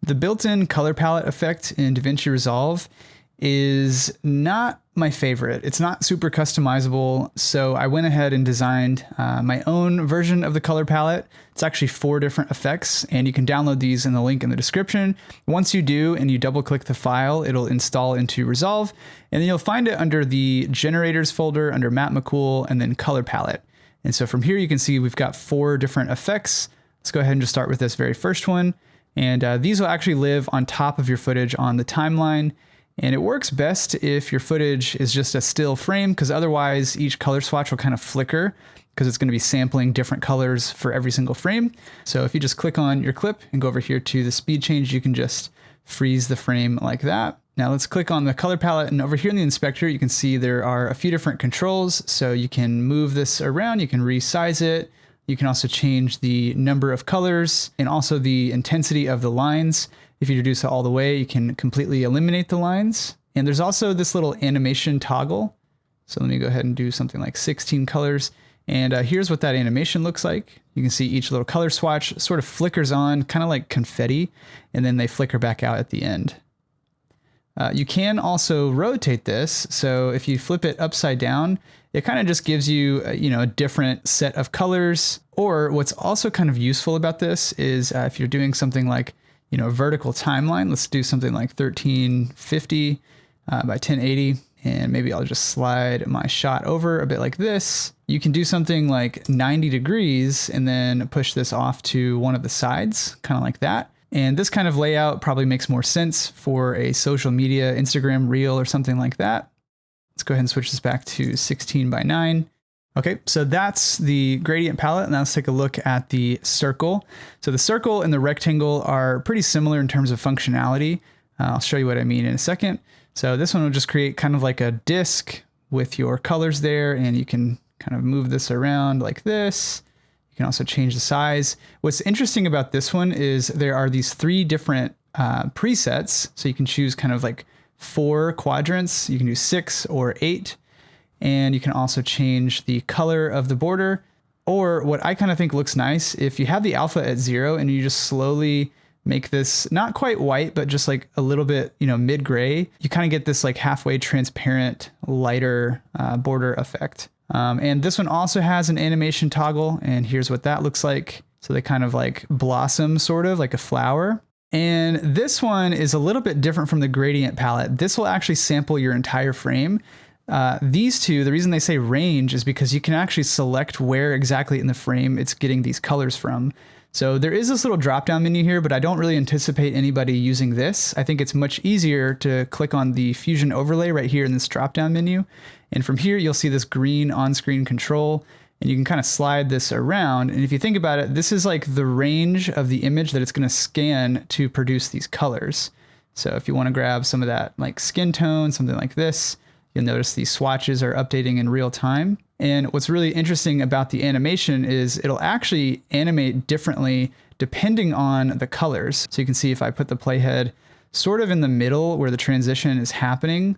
The built-in color palette effect in DaVinci Resolve is not my favorite. It's not super customizable, so I went ahead and designed my own version of the color palette. It's actually 4 different effects, and you can download these in the link in the description. Once you do and you double-click the file, it'll install into Resolve, and then you'll find it under the Generators folder under Matt McCool and then Color Palette. And so from here you can see we've got 4 different effects. Let's go ahead and just start with this very first one. And these will actually live on top of your footage on the timeline. And it works best if your footage is just a still frame, because otherwise each color swatch will kind of flicker because it's going to be sampling different colors for every single frame. So if you just click on your clip and go over here to the speed change, you can just freeze the frame like that. Now let's click on the color palette, and over here in the inspector, you can see there are a few different controls. So you can move this around, you can resize it. You can also change the number of colors and also the intensity of the lines. If you reduce it all the way, you can completely eliminate the lines. And there's also this little animation toggle. So let me go ahead and do something like 16 colors. And here's what that animation looks like. You can see each little color swatch sort of flickers on, kind of like confetti, and then they flicker back out at the end. You can also rotate this. So if you flip it upside down, it kind of just gives you, a different set of colors. Or what's also kind of useful about this is if you're doing something like, a vertical timeline, let's do something like 1350 by 1080. And maybe I'll just slide my shot over a bit like this. You can do something like 90 degrees and then push this off to one of the sides, kind of like that. And this kind of layout probably makes more sense for a social media Instagram reel or something like that. Let's go ahead and switch this back to 16 by 9. Okay, so that's the gradient palette. Now let's take a look at the circle. So the circle and the rectangle are pretty similar in terms of functionality. I'll show you what I mean in a second. So this one will just create kind of like a disc with your colors there, and you can kind of move this around like this. You can also change the size. What's interesting about this one is there are these 3 different presets. So you can choose kind of like 4 quadrants. You can do 6 or 8. And you can also change the color of the border. Or what I kind of think looks nice, if you have the alpha at 0 and you just slowly make this not quite white, but just like a little bit, mid-gray, you kind of get this like halfway transparent, lighter border effect. And this one also has an animation toggle, and here's what that looks like. So they kind of like blossom sort of like a flower. And this one is a little bit different from the gradient palette. This will actually sample your entire frame. These two, the reason they say range is because you can actually select where exactly in the frame it's getting these colors from. So there is this little drop-down menu here, but I don't really anticipate anybody using this. I think it's much easier to click on the Fusion overlay right here in this drop-down menu. And from here, you'll see this green on-screen control, and you can kind of slide this around. And if you think about it, this is like the range of the image that it's going to scan to produce these colors. So if you want to grab some of that like skin tone, something like this, you'll notice these swatches are updating in real time. And what's really interesting about the animation is it'll actually animate differently depending on the colors. So you can see if I put the playhead sort of in the middle where the transition is happening,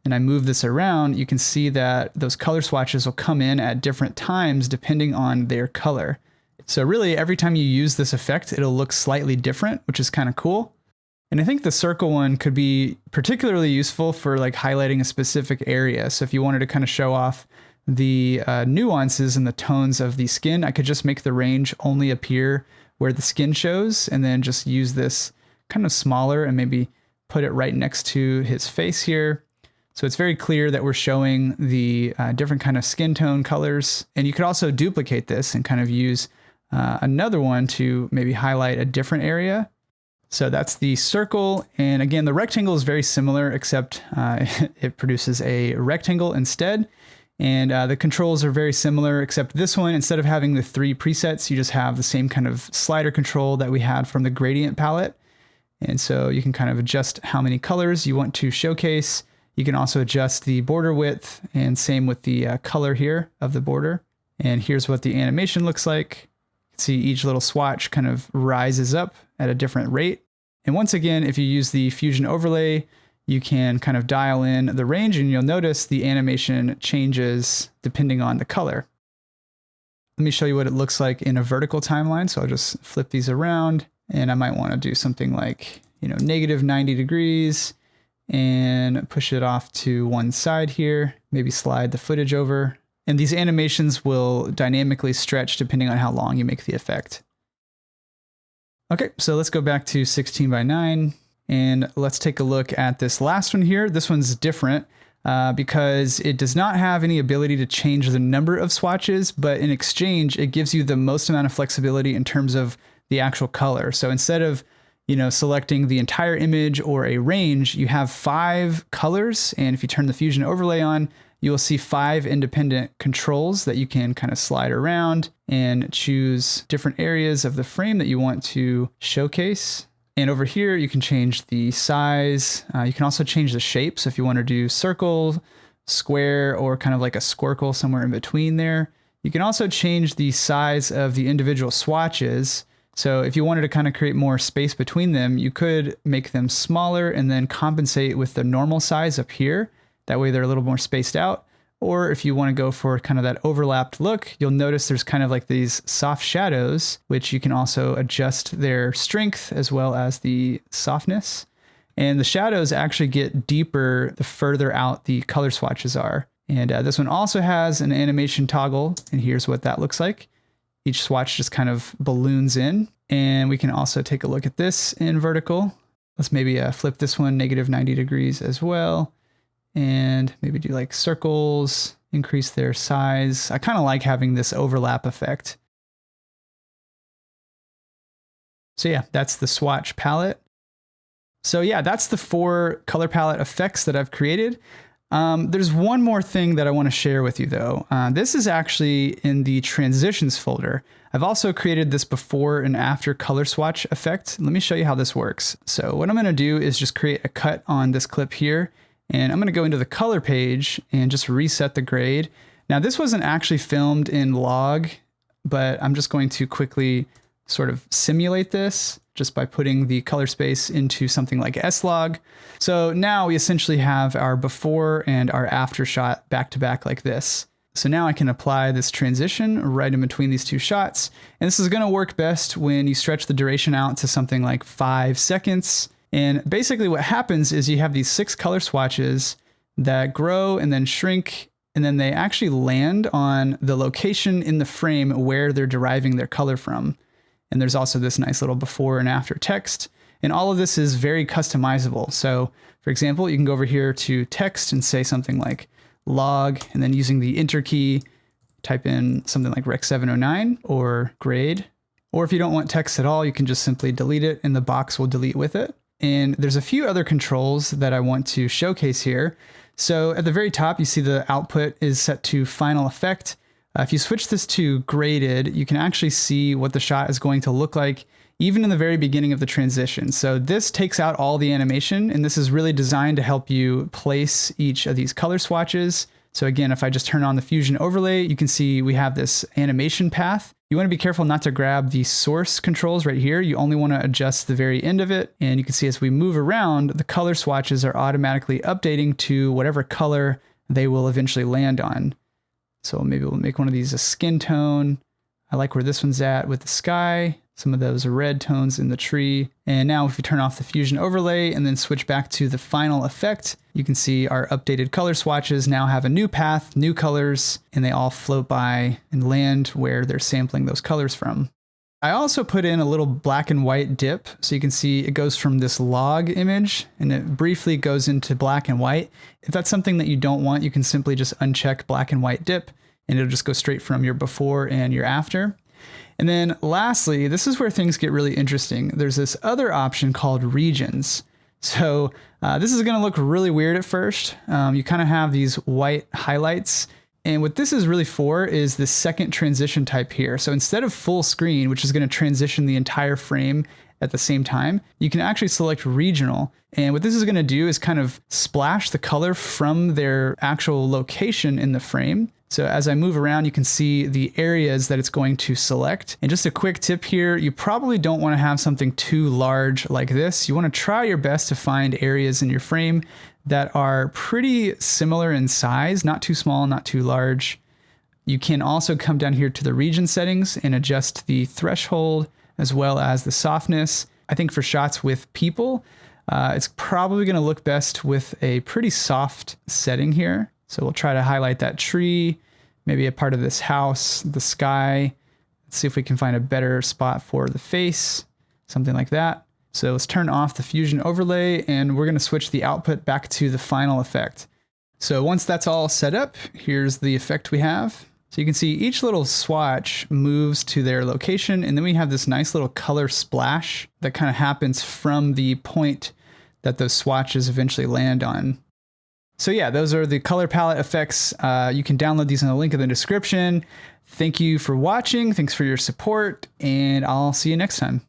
and I move this around, you can see that those color swatches will come in at different times depending on their color. So really every time you use this effect, it'll look slightly different, which is kind of cool. And I think the circle one could be particularly useful for like highlighting a specific area. So if you wanted to kind of show off the nuances and the tones of the skin, I could just make the range only appear where the skin shows, and then just use this kind of smaller and maybe put it right next to his face here. So it's very clear that we're showing the different kind of skin tone colors. And you could also duplicate this and kind of use another one to maybe highlight a different area. So that's the circle. And again, the rectangle is very similar, except it produces a rectangle instead. And the controls are very similar, except this one, instead of having the 3 presets, you just have the same kind of slider control that we had from the gradient palette. And so you can kind of adjust how many colors you want to showcase. You can also adjust the border width, and same with the color here of the border. And here's what the animation looks like. You can see each little swatch kind of rises up at a different rate. And once again, if you use the Fusion overlay, you can kind of dial in the range, and you'll notice the animation changes depending on the color. Let me show you what it looks like in a vertical timeline. So I'll just flip these around, And I might want to do something like, negative 90 degrees and push it off to one side here, maybe slide the footage over. And these animations will dynamically stretch depending on how long you make the effect. Okay, so let's go back to 16 by 9 and let's take a look at this last one here. This one's different because it does not have any ability to change the number of swatches, but in exchange, it gives you the most amount of flexibility in terms of the actual color. So instead of selecting the entire image or a range, you have 5 colors. And if you turn the Fusion overlay on, you will see 5 independent controls that you can kind of slide around and choose different areas of the frame that you want to showcase. And over here, you can change the size. You can also change the shape. So if you want to do circle, square, or kind of like a squircle somewhere in between there. You can also change the size of the individual swatches. So if you wanted to kind of create more space between them, you could make them smaller and then compensate with the normal size up here. That way they're a little more spaced out. Or if you want to go for kind of that overlapped look, you'll notice there's kind of like these soft shadows, which you can also adjust their strength as well as the softness. And the shadows actually get deeper the further out the color swatches are. And this one also has an animation toggle, and here's what that looks like. Each swatch just kind of balloons in. And we can also take a look at this in vertical. Let's maybe flip this one negative 90 degrees as well. And maybe do like circles, increase their size. I kind of like having this overlap effect. So yeah, that's the swatch palette. So yeah, that's the 4 color palette effects that I've created. There's one more thing that I want to share with you though. This is actually in the transitions folder. I've also created this before and after color swatch effect. Let me show you how this works. So what I'm going to do is just create a cut on this clip here. And I'm going to go into the color page and just reset the grade. Now this wasn't actually filmed in log, but I'm just going to quickly sort of simulate this just by putting the color space into something like slog. So now we essentially have our before and our after shot back to back like this. So now I can apply this transition right in between these 2 shots. And this is going to work best when you stretch the duration out to something like 5 seconds. And basically what happens is you have these 6 color swatches that grow and then shrink, and then they actually land on the location in the frame where they're deriving their color from. And there's also this nice little before and after text. And all of this is very customizable. So for example, you can go over here to text and say something like log, and then using the enter key, type in something like Rec 709 or grade. Or if you don't want text at all, you can just simply delete it and the box will delete with it. And there's a few other controls that I want to showcase here. So at the very top, you see the output is set to final effect. If you switch this to graded, you can actually see what the shot is going to look like even in the very beginning of the transition. So this takes out all the animation, and this is really designed to help you place each of these color swatches. So again, if I just turn on the Fusion overlay, you can see we have this animation path. You want to be careful not to grab the source controls right here. You only want to adjust the very end of it. And you can see as we move around, the color swatches are automatically updating to whatever color they will eventually land on. So maybe we'll make one of these a skin tone. I like where this one's at with the sky, some of those red tones in the tree. And now if we turn off the Fusion overlay and then switch back to the final effect, you can see our updated color swatches now have a new path, new colors, and they all float by and land where they're sampling those colors from. I also put in a little black and white dip. So you can see it goes from this log image and it briefly goes into black and white. If that's something that you don't want, you can simply just uncheck black and white dip and it'll just go straight from your before and your after. And then lastly, this is where things get really interesting. There's this other option called regions. So this is going to look really weird at first. You kind of have these white highlights. And what this is really for is the second transition type here. So instead of full screen, which is going to transition the entire frame at the same time, you can actually select regional. And what this is going to do is kind of splash the color from their actual location in the frame. So as I move around, you can see the areas that it's going to select. And just a quick tip here, you probably don't want to have something too large like this. You want to try your best to find areas in your frame that are pretty similar in size, not too small, not too large. You can also come down here to the region settings and adjust the threshold as well as the softness. I think for shots with people, it's probably going to look best with a pretty soft setting here. So we'll try to highlight that tree, maybe a part of this house, the sky. Let's see if we can find a better spot for the face, something like that. So let's turn off the fusion overlay and we're going to switch the output back to the final effect. So once that's all set up, here's the effect we have. So you can see each little swatch moves to their location, and then we have this nice little color splash that kind of happens from the point that those swatches eventually land on. So yeah, those are the color palette effects. You can download these in the link in the description. Thank you for watching. Thanks for your support, and I'll see you next time.